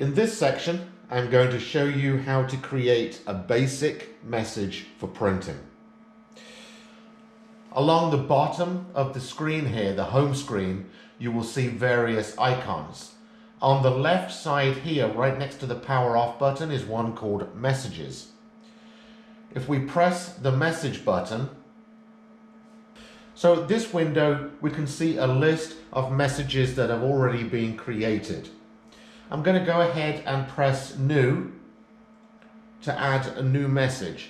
In this section, I'm going to show you how to create a basic message for printing. Along the bottom of the screen here, the home screen, you will see various icons. On the left side here, right next to the power off button, is one called Messages. If we press the message button, so this window, we can see a list of messages that have already been created. I'm going to go ahead and press New to add a new message.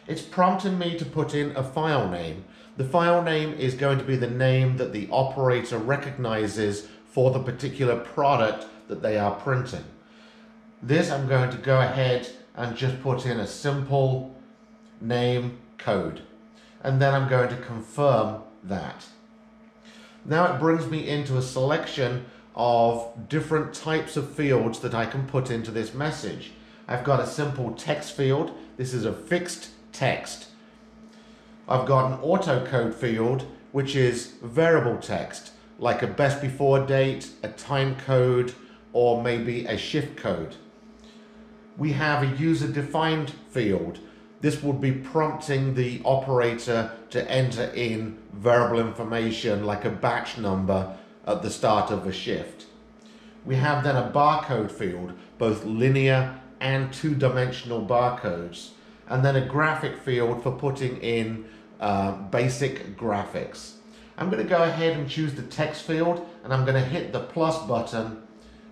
It's prompting me to put in a file name. The file name is going to be the name that the operator recognizes for the particular product that they are printing. This I'm going to go ahead and just put in a simple name code. And then I'm going to confirm that. Now it brings me into a selection of different types of fields that I can put into this message. I've got a simple text field. This is a fixed text. I've got an auto code field, which is variable text, like a best before date, a time code, or maybe a shift code. We have a user defined field. This would be prompting the operator to enter in variable information like a batch number at the start of a shift. We have then a barcode field, both linear and two-dimensional barcodes, and then a graphic field for putting in basic graphics. I'm going to go ahead and choose the text field, and I'm going to hit the plus button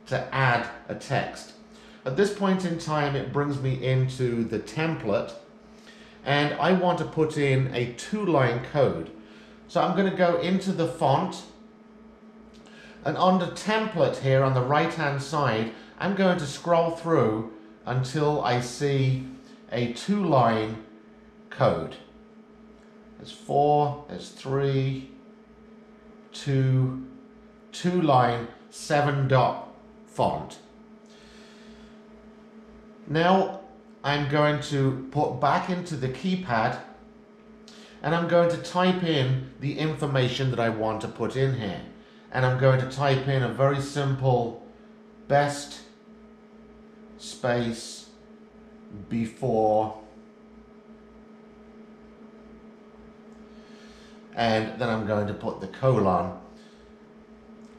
to add a text. At this point in time, it brings me into the template, and I want to put in a two-line code. So I'm going to go into the font, and on the template here on the right-hand side, I'm going to scroll through until I see a two-line code. There's 4, there's 3, 2, two-line 7-dot font. Now I'm going to put back into the keypad, and I'm going to type in the information that I want to put in here. And I'm going to type in a very simple best space before, and then I'm going to put the colon.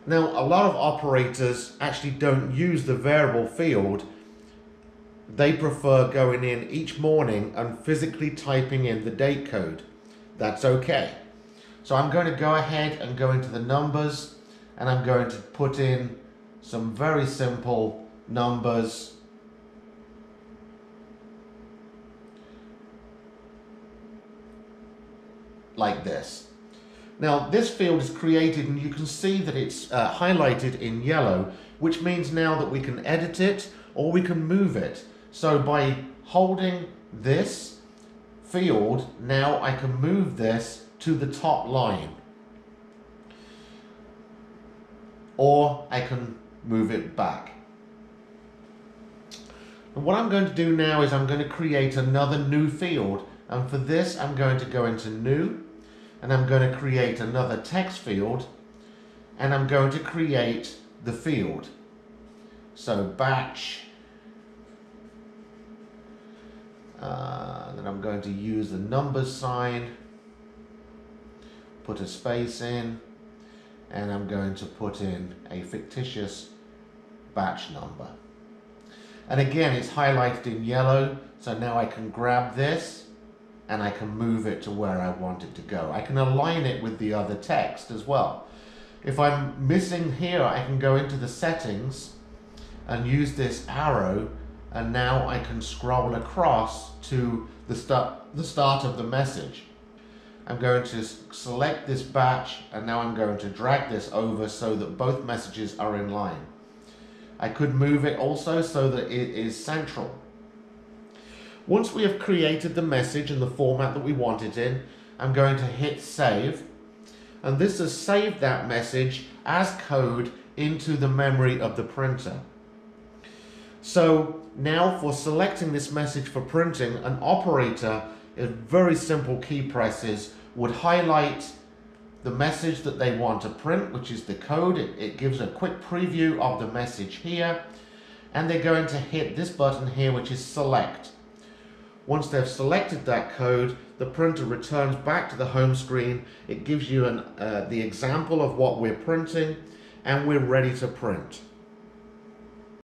Now, a lot of operators actually don't use the variable field. They prefer going in each morning and physically typing in the date code. That's okay. So I'm going to go ahead and go into the numbers, and I'm going to put in some very simple numbers. Like this. Now this field is created, and you can see that it's highlighted in yellow, which means now that we can edit it or we can move it. So by holding this field, now I can move this to the top line, or I can move it back. And what I'm going to do now is I'm going to create another new field, and for this I'm going to go into New, and I'm going to create another text field, and I'm going to create the field. So batch, then I'm going to use the numbers sign, put a space in, and I'm going to put in a fictitious batch number. And again, it's highlighted in yellow, so now I can grab this and I can move it to where I want it to go. I can align it with the other text as well. If I'm missing here, I can go into the settings and use this arrow, and now I can scroll across to the start of the message. I'm going to select this batch, and now I'm going to drag this over so that both messages are in line. I could move it also so that it is central. Once we have created the message in the format that we want it in, I'm going to hit save, and this has saved that message as code into the memory of the printer. So now for selecting this message for printing, an operator in very simple key presses would highlight the message that they want to print, which is the code. It gives a quick preview of the message here, and they're going to hit this button here, which is select. Once they've selected that code, the printer returns back to the home screen. It gives you the example of what we're printing, and we're ready to print.